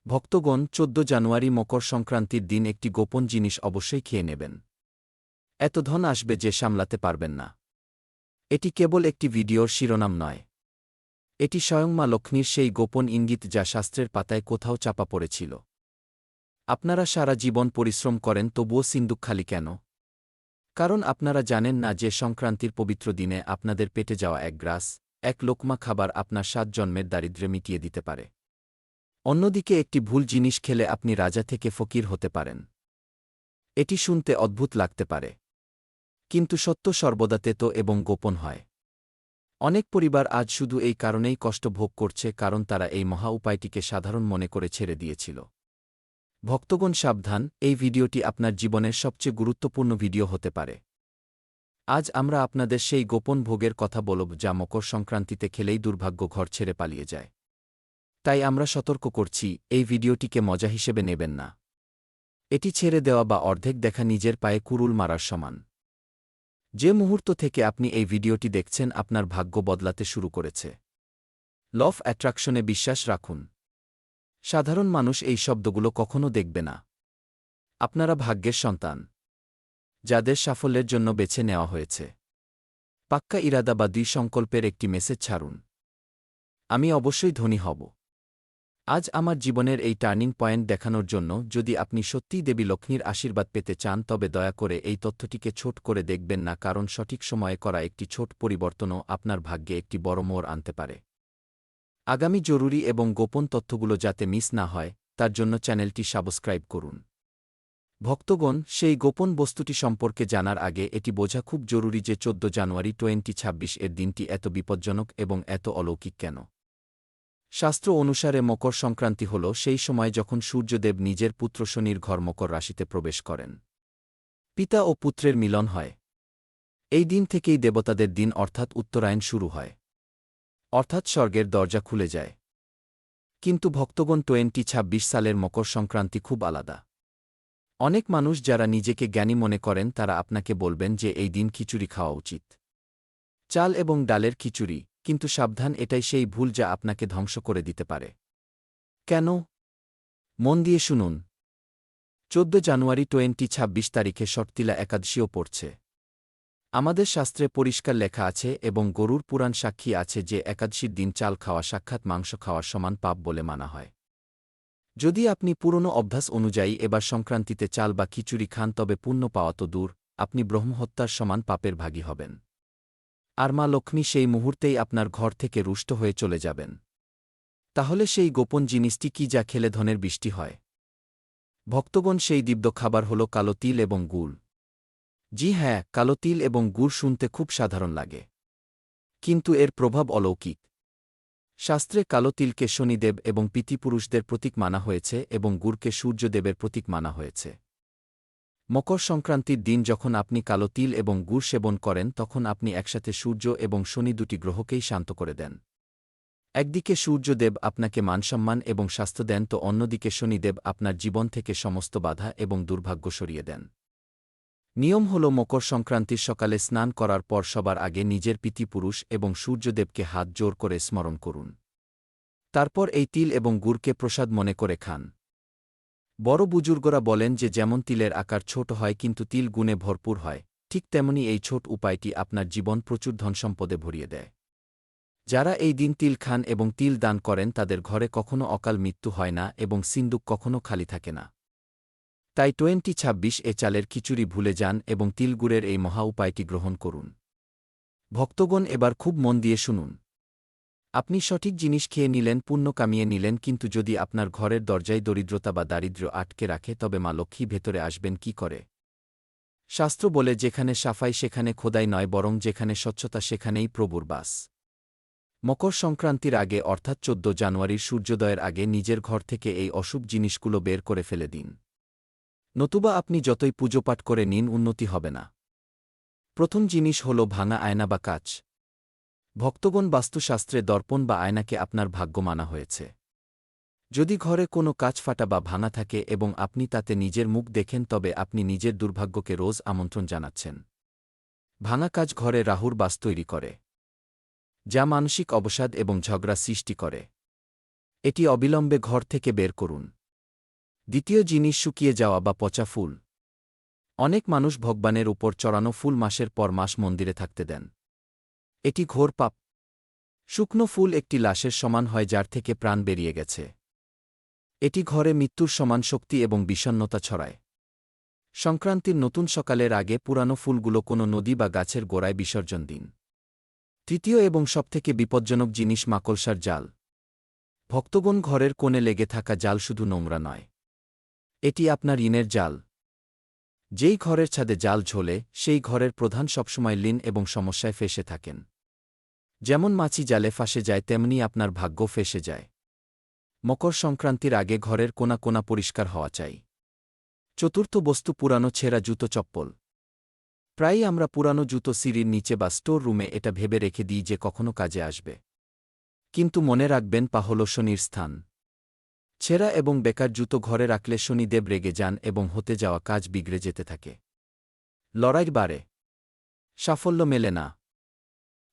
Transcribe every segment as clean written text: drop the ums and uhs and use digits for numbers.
ভক্তগণ, ১৪ জানুয়ারি মকর সংক্রান্তির দিন একটি গোপন জিনিস অবশ্যই খেয়ে নেবেন। এত ধন আসবে যে সামলাতে পারবেন না। এটি কেবল একটি ভিডিওর শিরোনাম নয়। এটি স্বয়ং মা লক্ষ্মীর সেই গোপন ইঙ্গিত যা শাস্ত্রের পাতায় কোথাও চাপা পড়েছিল। আপনারা সারা জীবন পরিশ্রম করেন, তবুও সিন্দুক খালি কেন? কারণ আপনারা জানেন না যে সংক্রান্তির পবিত্র দিনে আপনাদের পেটে যাওয়া এক গ্রাস, এক লোকমা খাবার আপনার ৭ জন্মের দারিদ্র্য মিটিয়ে দিতে পারে। অন্যদিকে একটি ভুল জিনিস খেলে আপনি রাজা থেকে ফকির হতে পারেন। এটি শুনতে অদ্ভুত লাগতে পারে, কিন্তু সত্য সর্বদা তেতো এবং গোপন হয়। অনেক পরিবার আজ শুধু এই কারণেই কষ্ট ভোগ করছে, কারণ তারা এই মহা উপায়টিকে সাধারণ মনে করে ছেড়ে দিয়েছিল। ভক্তগণ সাবধান, এই ভিডিওটি আপনার জীবনের সবচেয়ে গুরুত্বপূর্ণ ভিডিও হতে পারে। আজ আমরা আপনাদের সেই গোপন ভোগের কথা বলব যা মকর সংক্রান্তিতে খেলেই দুর্ভাগ্য ঘর ছেড়ে পালিয়ে যায়। তাই আমরা সতর্ক করছি, এই ভিডিওটিকে মজা হিসেবে নেবেন না। এটি ছেড়ে দেওয়া বা অর্ধেক দেখা নিজের পায়ে কুড়ুল মারার সমান। যে মুহূর্ত থেকে আপনি এই ভিডিওটি দেখছেন, আপনার ভাগ্য বদলাতে শুরু করেছে। ল অফ অ্যাট্রাকশনে বিশ্বাস রাখুন। সাধারণ মানুষ এই শব্দগুলো কখনো দেখবে না। আপনারা ভাগ্যের সন্তান, যাদের সাফল্যের জন্য বেছে নেওয়া হয়েছে। পাক্কা ইরাদা বা দৃঢ় সংকল্পের একটি মেসেজ ছাড়ুন। আমি অবশ্যই ধনী হব। আজ আমার জীবনের এই টার্নিং পয়েন্ট দেখানোর জন্য যদি আপনি সত্যিই দেবী লক্ষ্মীর আশীর্বাদ পেতে চান, তবে দয়া করে এই তথ্যটিকে ছোট করে দেখবেন না, কারণ সঠিক সময়ে করা একটি ছোট পরিবর্তনও আপনার ভাগ্যে একটি বড় মোড় আনতে পারে। আগামী জরুরি এবং গোপন তথ্যগুলো যাতে মিস না হয়, তার জন্য চ্যানেলটি সাবস্ক্রাইব করুন। ভক্তগণ, সেই গোপন বস্তুটি সম্পর্কে জানার আগে এটি বোঝা খুব জরুরি যে ১৪ জানুয়ারি ২০২৬ এর দিনটি এত বিপজ্জনক এবং এত অলৌকিক কেন। শাস্ত্র অনুসারে মকর সংক্রান্তি হল সেই সময় যখন সূর্যদেব নিজের পুত্র শনির ঘর মকর রাশিতে প্রবেশ করেন। পিতা ও পুত্রের মিলন হয়। এই দিন থেকেই দেবতাদের দিন অর্থাৎ উত্তরায়ণ শুরু হয়, অর্থাৎ স্বর্গের দরজা খুলে যায়। কিন্তু ভক্তগণ, ২০২৬ সালের মকর সংক্রান্তি খুব আলাদা। অনেক মানুষ যারা নিজেকে জ্ঞানী মনে করেন তারা আপনাকে বলবেন যে এই দিন খিচুড়ি খাওয়া উচিত, চাল এবং ডালের খিচুড়ি। কিন্তু সাবধান, এটাই সেই ভুল যা আপনাকে ধ্বংস করে দিতে পারে। কেন? মন দিয়ে শুনুন। ১৪ জানুয়ারি ২০২৬ তারিখে ষটতিলা একাদশীও পড়ছে। আমাদের শাস্ত্রে পরিষ্কার লেখা আছে এবং গরুর পুরাণ সাক্ষী আছে যে একাদশীর দিন চাল খাওয়া সাক্ষাৎ মাংস খাওয়ার সমান পাপ বলে মানা হয়। যদি আপনি পুরনো অভ্যাস অনুযায়ী এবার সংক্রান্তিতে চাল বা খিচুড়ি খান, তবে পুণ্য পাওয়া তো দূর, আপনি ব্রহ্মহত্যার সমান পাপের ভাগী হবেন। আর মা লক্ষ্মী সেই মুহূর্তেই আপনার ঘর থেকে রুষ্ট হয়ে চলে যাবেন। তাহলে সেই গোপন জিনিসটি কি যা খেলে ধনের বৃষ্টি হয়? ভক্তগণ, সেই দিব্য খাবার হল কালো তিল এবং গুড়। জি হ্যাঁ, কালো তিল এবং গুড় শুনতে খুব সাধারণ লাগে, কিন্তু এর প্রভাব অলৌকিক। শাস্ত্রে কালো তিলকে শনিদেব এবং পিতৃপুরুষদের প্রতীক মানা হয়েছে এবং গুড়কে সূর্যদেবের প্রতীক মানা হয়েছে। মকর সংক্রান্তির দিন যখন আপনি কালো তিল এবং গুড় সেবন করেন, তখন আপনি একসাথে সূর্য এবং শনি দুটি গ্রহকেই শান্ত করে দেন। একদিকে সূর্যদেব আপনাকে মানসম্মান এবং স্বাস্থ্য দেন, তো অন্যদিকে শনিদেব আপনার জীবন থেকে সমস্ত বাধা এবং দুর্ভাগ্য সরিয়ে দেন। নিয়ম হল, মকর সংক্রান্তির সকালে স্নান করার পর সবার আগে নিজের পিতৃপুরুষ এবং সূর্যদেবকে হাত জোর করে স্মরণ করুন। তারপর এই তিল এবং গুড়কে প্রসাদ মনে করে খান। বড় বুজুর্গরা বলেন যে যেমন তিলের আকার ছোট হয় কিন্তু তিল গুণে ভরপুর হয়, ঠিক তেমনি এই ছোট উপায়টি আপনার জীবন প্রচুর ধনসম্পদে ভরিয়ে দেয়। যারা এই দিন তিল খান এবং তিল দান করেন তাদের ঘরে কখনো অকাল মৃত্যু হয় না এবং সিন্দুক কখনো খালি থাকে না। তাই ২০২৬ এ চালের খিচুড়ি ভুলে যান এবং তিলগুড়ের এই মহা উপায়টি গ্রহণ করুন। ভক্তগণ, এবার খুব মন দিয়ে শুনুন। আপনি সঠিক জিনিস খেয়ে নিলেন, পুণ্য কামিয়ে নিলেন, কিন্তু যদি আপনার ঘরের দরজায় দরিদ্রতা বা দারিদ্র্য আটকে রাখে, তবে মা লক্ষ্মী ভেতরে আসবেন কি করে? শাস্ত্র বলে, যেখানে সাফাই সেখানে খোদাই নয়, বরং যেখানে স্বচ্ছতা সেখানেই প্রভুর বাস। মকর সংক্রান্তির আগে অর্থাৎ ১৪ জানুয়ারির সূর্যোদয়ের আগে নিজের ঘর থেকে এই অশুভ জিনিসগুলো বের করে ফেলে দিন। নতুবা আপনি যতই পুজোপাঠ করে নিন, উন্নতি হবে না। প্রথম জিনিস হল ভাঙা আয়না বা কাচ। ভক্তগণ, বাস্তুশাস্ত্রে দর্পণ বা আয়নাকে আপনার ভাগ্য মানা হয়েছে। যদি ঘরে কোনো কাচ ফাটা বা ভাঙা থাকে এবং আপনি তাতে নিজের মুখ দেখেন, তবে আপনি নিজের দুর্ভাগ্যকে রোজ আমন্ত্রণ জানাচ্ছেন। ভাঙা কাচ ঘরে রাহুর বাস তৈরি করে, যা মানসিক অবসাদ এবং ঝগড়া সৃষ্টি করে। এটি অবিলম্বে ঘর থেকে বের করুন। দ্বিতীয় জিনিস, শুকিয়ে যাওয়া বা পচা ফুল। অনেক মানুষ ভগবানের উপর চড়ানো ফুল মাসের পর মাস মন্দিরে থাকতে দেন। এটি ঘোর পাপ। শুকনো ফুল একটি লাশের সমান হয় যার থেকে প্রাণ বেরিয়ে গেছে। এটি ঘরে মৃত্যুর সমান শক্তি এবং বিষণ্ণতা ছড়ায়। সংক্রান্তির নতুন সকালের আগে পুরানো ফুলগুলো কোনো নদী বা গাছের গোড়ায় বিসর্জন দিন। তৃতীয় এবং সবথেকে বিপজ্জনক জিনিস, মাকড়সার জাল। ভক্তগণ, ঘরের কোণে লেগে থাকা জাল শুধু নোংরা নয়, এটি আপনার ঋণের জাল। যেই ঘরের ছাদে জাল ঝোলে সেই ঘরের প্রধান সবসময় লীন এবং সমস্যায় ফেঁসে থাকেন। যেমন মাছি জালে ফাঁসে যায়, তেমনি আপনার ভাগ্য ফেঁসে যায়। মকর সংক্রান্তির আগে ঘরের কোণা কোণা পরিষ্কার হওয়া চাই। চতুর্থ বস্তু, পুরানো ছেঁড়া জুতো চপ্পল। প্রায়ই আমরা পুরানো জুতো সিঁড়ির নিচে বা স্টোর রুমে এটা ভেবে রেখে দিই যে কখনো কাজে আসবে। কিন্তু মনে রাখবেন, পা হল শনির স্থান। ছেঁড়া এবং বেকার জুতো ঘরে রাখলে শনিদেব রেগে যান এবং হতে যাওয়া কাজ বিগড়ে যেতে থাকে। লড়াই বাড়ে, সাফল্য মেলে না।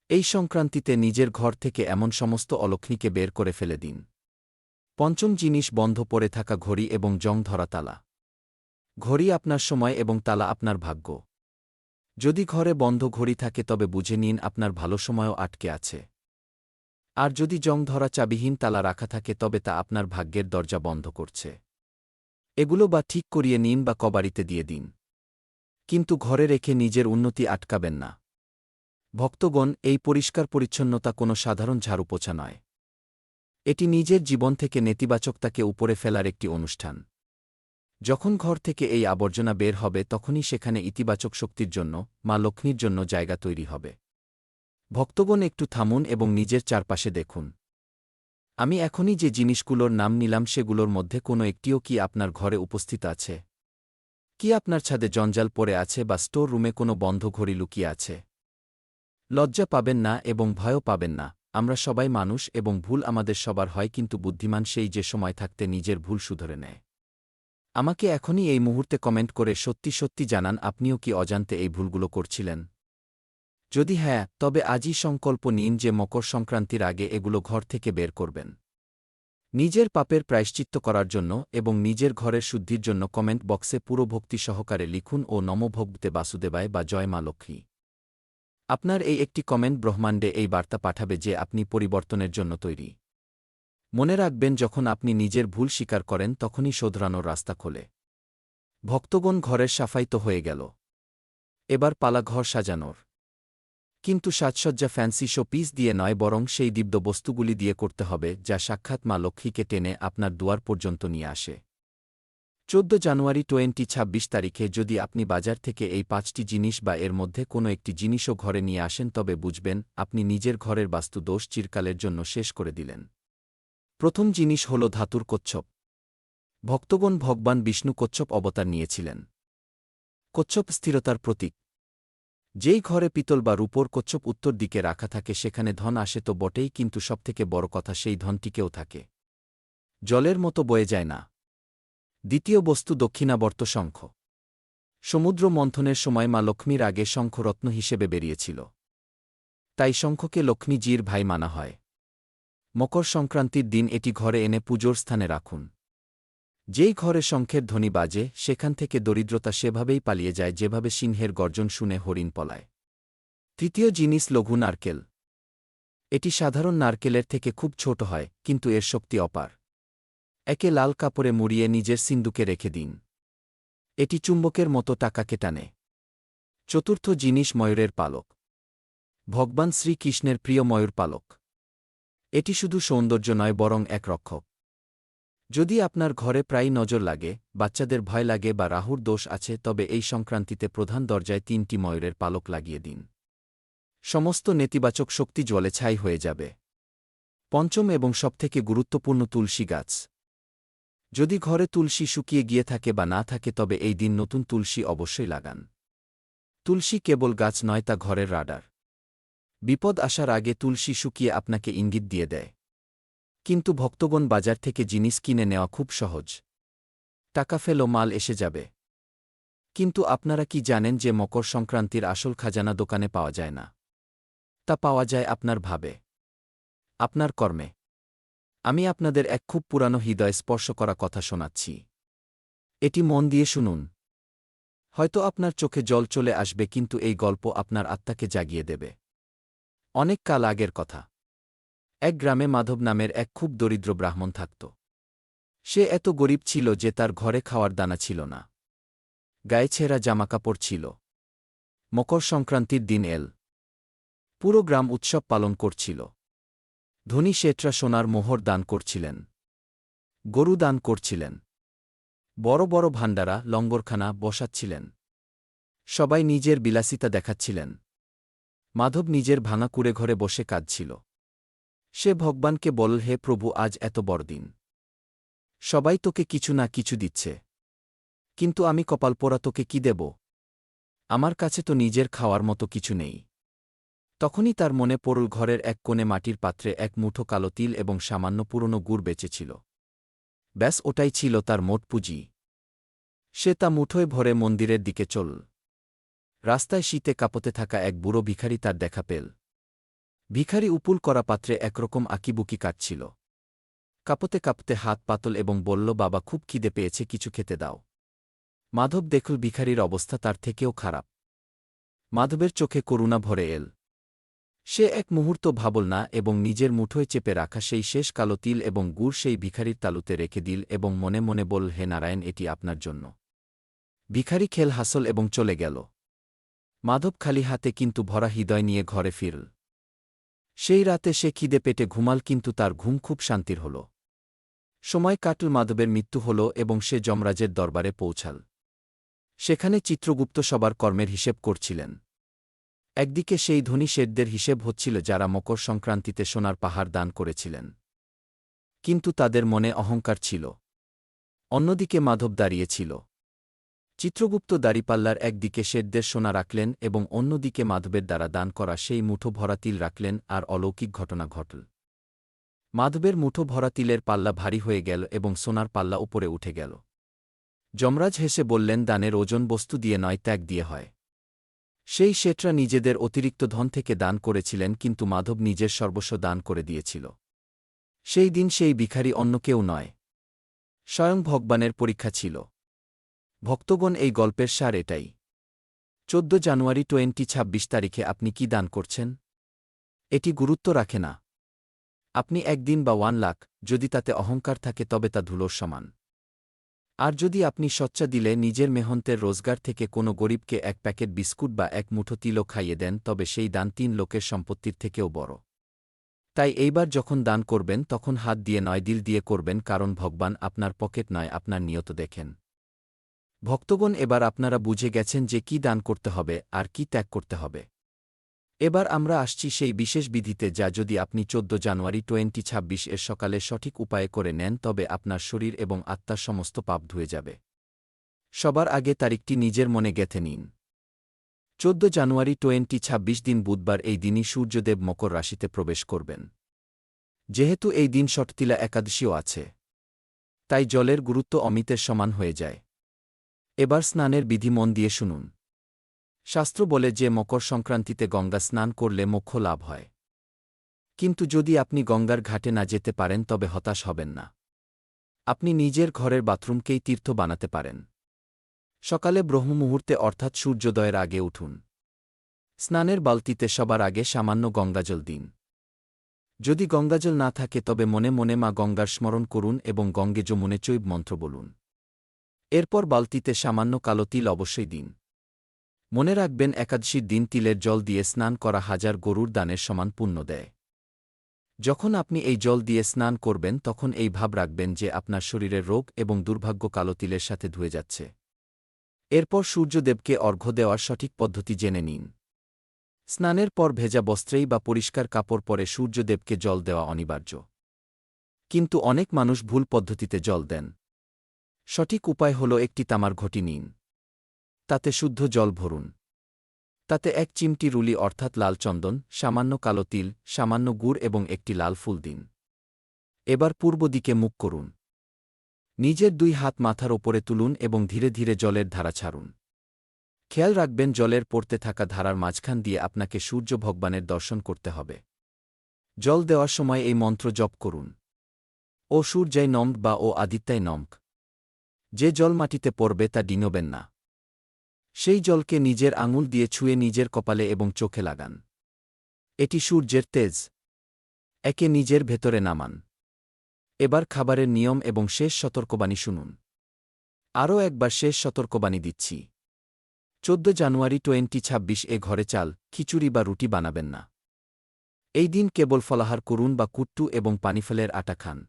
এই সংক্রান্তিতে নিজের ঘর থেকে এমন সমস্ত অলক্ষ্মীকে বের করে ফেলে দিন। পঞ্চম জিনিস, বন্ধ পড়ে থাকা ঘড়ি এবং জং ধরা তালা। ঘড়ি আপনার সময় এবং তালা আপনার ভাগ্য। যদি ঘরে বন্ধ ঘড়ি থাকে তবে বুঝে নিন আপনার ভালো সময়ও আটকে আছে। আর যদি জং ধরা চাবিহীন তালা রাখা থাকে তবে তা আপনার ভাগ্যের দরজা বন্ধ করছে। এগুলো বা ঠিক করিয়ে নিন বা কবাড়িতে দিয়ে দিন, কিন্তু ঘরে রেখে নিজের উন্নতি আটকাবেন না। ভক্তগণ, এই পরিষ্কার পরিচ্ছন্নতা কোনো সাধারণ ঝাড়ু পোছা নয়। এটি নিজের জীবন থেকে নেতিবাচকতাকে উপরে ফেলার একটি অনুষ্ঠান। যখন ঘর থেকে এই আবর্জনা বের হবে তখনই সেখানে ইতিবাচক শক্তির জন্য, মা লক্ষ্মীর জন্য জায়গা তৈরি হবে। ভক্তগণ, একটু থামুন এবং নিজের চারপাশে দেখুন। আমি এখনই যে জিনিসগুলোর নাম নিলাম সেগুলোর মধ্যে কোনো একটিও কি আপনার ঘরে উপস্থিত আছে? কি আপনার ছাদে জঞ্জাল পড়ে আছে বা স্টোর রুমে কোনো বন্ধ ঘড়ি লুকিয়ে আছে? লজ্জা পাবেন না এবং ভয়ও পাবেন না। আমরা সবাই মানুষ এবং ভুল আমাদের সবার হয়, কিন্তু বুদ্ধিমান সেই যে সময় থাকতে নিজের ভুল শুধরে নেয়। আমাকে এখনই এই মুহূর্তে কমেন্ট করে সত্যি সত্যি জানান, আপনিও কি অজান্তে এই ভুলগুলো করছিলেন? যদি হ্যাঁ, তবে আজই সংকল্প নিন যে মকর সংক্রান্তির আগে এগুলো ঘর থেকে বের করবেন। নিজের পাপের প্রায়শ্চিত্ত করার জন্য এবং নিজের ঘরের শুদ্ধির জন্য কমেন্ট বক্সে পুরো ভক্তি সহকারে লিখুন ও নমো ভগবতে বাসুদেবায় বা জয় মা লক্ষ্মী। আপনার এই একটি কমেন্ট ব্রহ্মাণ্ডে এই বার্তা পাঠাবে যে আপনি পরিবর্তনের জন্য তৈরি। মনে রাখবেন, যখন আপনি নিজের ভুল স্বীকার করেন তখনই শোধরানোর রাস্তা খোলে। ভক্তগণ, ঘরের সাফাই তো হয়ে গেল। এবার পালা ঘর সাজানোর। কিন্তু সাজসজ্জা ফ্যান্সি শো পিস দিয়ে নয়, বরং সেই দিব্য বস্তুগুলি দিয়ে করতে হবে যা সাক্ষাৎ মা লক্ষ্মীকে টেনে আপনার দুয়ার পর্যন্ত নিয়ে আসে। 14 জানুয়ারি 2026 তারিখে যদি আপনি বাজার থেকে এই 5টি জিনিস বা এর মধ্যে কোনো একটি জিনিসও ঘরে নিয়ে আসেন তবে বুঝবেন আপনি নিজের ঘরের বাস্তু দোষ চিরকালের জন্য শেষ করে দিলেন। প্রথম জিনিস হল ধাতুর কচ্ছপ। ভক্তগণ, ভগবান বিষ্ণু কচ্ছপ অবতার নিয়েছিলেন। কচ্ছপ স্থিরতার প্রতীক। যেই ঘরে পিতল বা রূপোর কচ্ছপ উত্তর দিকে রাখা থাকে সেখানে ধন আসে তো বটেই, কিন্তু সবথেকে বড় কথা সেই ধন টিকেও থাকে, জলের মতো বয়ে যায় না। দ্বিতীয় বস্তু, দক্ষিণাবর্ত শঙ্খ। সমুদ্র মন্থনের সময় মা লক্ষ্মীর আগে শঙ্খ রত্ন হিসেবে বেরিয়েছিল, তাই শঙ্খকে লক্ষ্মীজির ভাই মানা হয়। মকর সংক্রান্তির দিন এটি ঘরে এনে পুজোর স্থানে রাখুন। যেই ঘরে শঙ্খের ধ্বনি বাজে সেখান থেকে দরিদ্রতা সেভাবেই পালিয়ে যায় যেভাবে সিংহের গর্জন শুনে হরিণ পলায়। তৃতীয় জিনিস, লঘু নারকেল। এটি সাধারণ নারকেলের থেকে খুব ছোট হয়, কিন্তু এর শক্তি অপার। একে লাল কাপড়ে মুড়িয়ে নিজের সিন্দুকে রেখে দিন। এটি চুম্বকের মতো টাকাকে টানে। চতুর্থ জিনিস, ময়ূরের পালক। ভগবান শ্রীকৃষ্ণের প্রিয় ময়ূর পালক। এটি শুধু সৌন্দর্য নয়, বরং এক রক্ষক। যদি আপনার ঘরে প্রায়ই নজর লাগে, বাচ্চাদের ভয় লাগে বা রাহুর দোষ আছে তবে এই সংক্রান্তিতে প্রধান দরজায় 3টি ময়ূরের পালক লাগিয়ে দিন। সমস্ত নেতিবাচক শক্তি জলে ছাই হয়ে যাবে। পঞ্চম এবং সবথেকে গুরুত্বপূর্ণ, তুলসী গাছ। যদি ঘরে তুলসী শুকিয়ে গিয়ে থাকে বা না থাকে তবে এই দিন নতুন তুলসী অবশ্যই লাগান। তুলসী কেবল গাছ নয়, তা ঘরের রাডার। বিপদ আসার আগে তুলসী শুকিয়ে আপনাকে ইঙ্গিত দিয়ে দেয়। কিন্তু ভক্তগণ, বাজার থেকে জিনিস কিনে নেওয়া খুব সহজ। টাকা ফেলো, মাল এসে যাবে। কিন্তু আপনারা কি জানেন যে মকর সংক্রান্তির আসল খাজানা দোকানে পাওয়া যায় না? তা পাওয়া যায় আপনার ভাবে, আপনার কর্মে। আমি আপনাদের এক খুব পুরানো হৃদয় স্পর্শ করা কথা শোনাচ্ছি। এটি মন দিয়ে শুনুন। হয়তো আপনার চোখে জল চলে আসবে, কিন্তু এই গল্প আপনার আত্মাকে জাগিয়ে দেবে। অনেক কাল আগের কথা। এক গ্রামে মাধব নামের এক খুব দরিদ্র ব্রাহ্মণ থাকত। সে এত গরিব ছিল যে তার ঘরে খাওয়ার দানা ছিল না। গায়ে ছেঁড়া জামাকাপড় ছিল। মকর সংক্রান্তির দিন এল। পুরো গ্রাম উৎসব পালন করছিল। ধনী শেঠরা সোনার মোহর দান করছিলেন, গরু দান করছিলেন, বড় বড় ভাণ্ডারা লঙ্গরখানা বসাচ্ছিলেন। সবাই নিজের বিলাসিতা দেখাচ্ছিলেন। মাধব নিজের ভাঙা কুঁড়ে ঘরে বসে কাঁদছিল। সে ভগবানকে বলল, হে প্রভু, আজ এত বড়দিন। সবাই তোকে কিছু না কিছু দিচ্ছে, কিন্তু আমি কপাল পোড়া, তোকে কি দেব? আমার কাছে তো নিজের খাওয়ার মতো কিছু নেই। তখনই তার মনে পড়ল ঘরের এক কোণে মাটির পাত্রে এক মুঠো কালো তিল এবং সামান্য পুরনো গুড় বেঁচেছিল। ব্যাস, ওটাই ছিল তার মোট পুঁজি। সে তা মুঠোয় ভরে মন্দিরের দিকে চলল। রাস্তায় শীতে কাঁপতে থাকা এক বুড়ো ভিখারি তার দেখা পেল। ভিখারি উপুল করা পাত্রে একরকম আঁকিবুকি কাটছিল। কাঁপতে কাঁপতে হাত পাতল এবং বলল, বাবা, খুব খিদে পেয়েছে, কিছু খেতে দাও। মাধব দেখল ভিখারির অবস্থা তার থেকেও খারাপ। মাধবের চোখে করুণা ভরে এল। সে এক মুহূর্ত ভাবল না এবং নিজের মুঠোয় চেপে রাখা সেই শেষ কালো তিল এবং গুড় সেই ভিখারির তালুতে রেখে দিল এবং মনে মনে বলল, হে নারায়ণ, এটি আপনার জন্য। ভিখারি খেল হাসল এবং চলে গেল। মাধব খালি হাতে কিন্তু ভরা হৃদয় নিয়ে ঘরে ফিরল। সেই রাতে সে খিদে পেটে ঘুমাল, কিন্তু তার ঘুম খুব শান্তির হল। সময় কাটল, মাধবের মৃত্যু হল এবং সে যমরাজের দরবারে পৌঁছাল। সেখানে চিত্রগুপ্ত সবার কর্মের হিসেব করছিলেন। একদিকে সেই ধনী শেঠদের হিসেব হচ্ছিল যারা মকর সংক্রান্তিতে সোনার পাহাড় দান করেছিলেন, কিন্তু তাদের মনে অহংকার ছিল। অন্যদিকে মাধব দাঁড়িয়েছিল। চিত্রগুপ্ত দাড়িপাল্লার একদিকে শেঠদের সোনা রাখলেন এবং অন্যদিকে মাধবের দ্বারা দান করা সেই মুঠো ভরা তিল রাখলেন, আর অলৌকিক ঘটনা ঘটল। মাধবের মুঠো ভরা তিলের পাল্লা ভারী হয়ে গেল এবং সোনার পাল্লা উপরে উঠে গেল। যমরাজ হেসে বললেন, দানের ওজন বস্তু দিয়ে নয়, ত্যাগ দিয়ে হয়। সেই শেঠরা নিজেদের অতিরিক্ত ধন থেকে দান করেছিলেন, কিন্তু মাধব নিজের সর্বস্ব দান করে দিয়েছিল। সেই দিন সেই ভিখারি অন্য কেউ নয়, স্বয়ং ভগবানের পরীক্ষা ছিল। ভক্তগণ, এই গল্পের সার এটাই। 14 জানুয়ারি 2026 তারিখে আপনি কি দান করছেন? এটি গুরুত্ব রাখে না। আপনি 1 দিন বা 1 লাখ, যদি তাতে অহংকার থাকে তবে তা ধুলোর সমান। আর যদি আপনি সচ্চা দিলে নিজের মেহন্তের রোজগার থেকে কোনো গরিবকে 1 প্যাকেট বিস্কুট বা 1 মুঠো তিলও খাইয়ে দেন, তবে সেই দান 3 লোকের সম্পত্তির থেকেও বড়। তাই এইবার যখন দান করবেন তখন হাত দিয়ে নয়, দিল দিয়ে করবেন, কারণ ভগবান আপনার পকেট নয়, আপনার নিয়ত দেখেন। ভক্তগণ, এবার আপনারা বুঝে গেছেন যে কি দান করতে হবে আর কি ত্যাগ করতে হবে। এবার আমরা আসছি সেই বিশেষ বিধিতে, যা যদি আপনি 14 জানুয়ারি 2026 এর সকালে সঠিক উপায়ে করে নেন তবে আপনার শরীর এবং আত্মার সমস্ত পাপ ধুয়ে যাবে। সবার আগে তারিখটি নিজের মনে গেঁথে নিন। 14 জানুয়ারি 2026 দিন বুধবার। এই দিনই সূর্যদেব মকর রাশিতে প্রবেশ করবেন। যেহেতু এই দিন ষটতিলা একাদশীও আছে, তাই জলের গুরুত্ব অমিতের সমান হয়ে যায়। এবার স্নানের বিধি মন দিয়ে শুনুন। শাস্ত্র বলে যে মকর সংক্রান্তিতে গঙ্গা স্নান করলে মোক্ষ লাভ হয়। কিন্তু যদি আপনি গঙ্গার ঘাটে না যেতে পারেন তবে হতাশ হবেন না। আপনি নিজের ঘরের বাথরুমকেই তীর্থ বানাতে পারেন। সকালে ব্রহ্মমুহূর্তে অর্থাৎ সূর্যোদয়ের আগে উঠুন। স্নানের বালতিতে সবার আগে সামান্য গঙ্গাজল দিন। যদি গঙ্গাজল না থাকে তবে মনে মনে মা গঙ্গার স্মরণ করুন এবং গঙ্গে যমুনে চৈব মন্ত্র বলুন। এরপর বালতিতে সামান্য কালো তিল অবশ্যই দিন। মনে রাখবেন, একাদশীর দিন তিলের জল দিয়ে স্নান করা 1000 গরুর দানের সমান পুণ্য দেয়। যখন আপনি এই জল দিয়ে স্নান করবেন তখন এই ভাব রাখবেন যে আপনার শরীরের রোগ এবং দুর্ভাগ্য কালো তিলের সাথে ধুয়ে যাচ্ছে। এরপর সূর্যদেবকে অর্ঘ্য দেওয়ার সঠিক পদ্ধতি জেনে নিন। স্নানের পর ভেজা বস্ত্রেই বা পরিষ্কার কাপড় পরে সূর্যদেবকে জল দেওয়া অনিবার্য। কিন্তু অনেক মানুষ ভুল পদ্ধতিতে জল দেন। সঠিক উপায় হল একটি তামার ঘটি নিন। তাতে শুদ্ধ জল ভরুন। তাতে 1 চিমটি রুলি অর্থাৎ লাল চন্দন, সামান্য কালো তিল, সামান্য গুড় এবং একটি লাল ফুল দিন। এবার পূর্ব দিকে মুখ করুন। নিজের 2 হাত মাথার ওপরে তুলুন এবং ধীরে ধীরে জলের ধারা ছাড়ুন। খেয়াল রাখবেন, জলের পড়তে থাকা ধারার মাঝখান দিয়ে আপনাকে সূর্য ভগবানের দর্শন করতে হবে। জল দেওয়ার সময় এই মন্ত্র জপ করুন। ও সূর্যায় নমক বা ও আদিত্যায় নমক। যে জল মাটিতে পড়বে তা ডিঙোবেন না। সেই জলকে নিজের আঙুল দিয়ে ছুঁয়ে নিজের কপালে এবং চোখে লাগান। এটি সূর্যের তেজ। একে নিজের ভেতরে নামান। এবার খাবারের নিয়ম এবং শেষ সতর্কবাণী শুনুন। আরও একবার শেষ সতর্কবাণী দিচ্ছি। 14 জানুয়ারি 2026 ঘরে চাল, খিচুড়ি বা রুটি বানাবেন না। এই দিন কেবল ফলাহার করুন বা কুট্টু এবং পানিফলের আটা খান।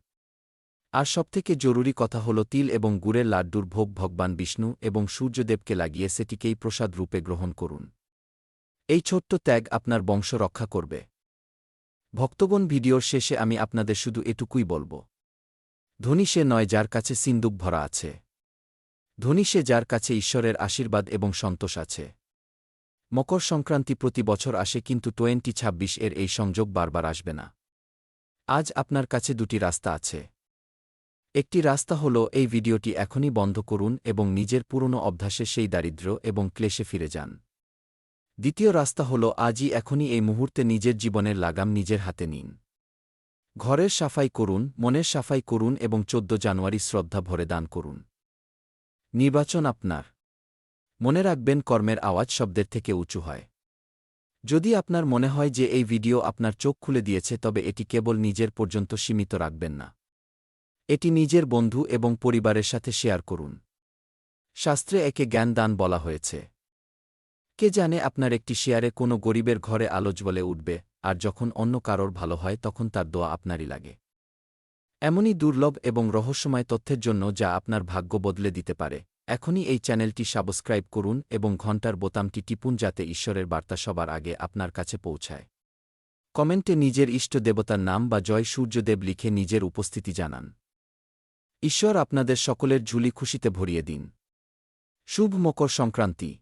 আর সবথেকে জরুরি কথা হল তিল এবং গুড়ের লাড্ডুর ভোগ ভগবান বিষ্ণু এবং সূর্যদেবকে লাগিয়ে সেটিকেই প্রসাদ রূপে গ্রহণ করুন। এই ছোট্ট ত্যাগ আপনার বংশ রক্ষা করবে। ভক্তগণ, ভিডিওর শেষে আমি আপনাদের শুধু এটুকুই বলব। ধনী সে নয় যার কাছে সিন্দুক ভরা আছে। ধনী সে যার কাছে ঈশ্বরের আশীর্বাদ এবং সন্তোষ আছে। মকর সংক্রান্তি প্রতি বছর আসে, কিন্তু 2026 এই সংযোগ বারবার আসবে না। আজ আপনার কাছে দুটি রাস্তা আছে। একটি রাস্তা হল এই ভিডিওটি এখনই বন্ধ করুন এবং নিজের পুরনো অভ্যাসে সেই দারিদ্র্য এবং ক্লেশে ফিরে যান। দ্বিতীয় রাস্তা হল আজই এখনই এই মুহূর্তে নিজের জীবনের লাগাম নিজের হাতে নিন। ঘরের সাফাই করুন, মনের সাফাই করুন এবং 14 জানুয়ারি শ্রদ্ধা ভরে দান করুন। নির্বাচন আপনার। মনে রাখবেন, কর্মের আওয়াজ শব্দের থেকে উঁচু হয়। যদি আপনার মনে হয় যে এই ভিডিও আপনার চোখ খুলে দিয়েছে, তবে এটি কেবল নিজের পর্যন্ত সীমিত রাখবেন না। এটি নিজের বন্ধু এবং পরিবারের সাথে শেয়ার করুন। শাস্ত্রে একে জ্ঞান দান বলা হয়েছে। কে জানে আপনার একটি শেয়ারে কোনো গরিবের ঘরে আলো জ্বলে উঠবে, আর যখন অন্য কারোর ভালো হয় তখন তার দোয়া আপনারই লাগে। এমনই দুর্লভ এবং রহস্যময় তথ্যের জন্য যা আপনার ভাগ্য বদলে দিতে পারে, এখনই এই চ্যানেলটি সাবস্ক্রাইব করুন এবং ঘণ্টার বোতামটি টিপুন যাতে ঈশ্বরের বার্তা সবার আগে আপনার কাছে পৌঁছায়। কমেন্টে নিজের ইষ্ট দেবতার নাম বা জয় সূর্যদেব লিখে নিজের উপস্থিতি জানান। ঈশ্বর আপনাদের সকলের ঝুলি খুশিতে ভরিয়ে দিন। শুভ মকর সংক্রান্তি।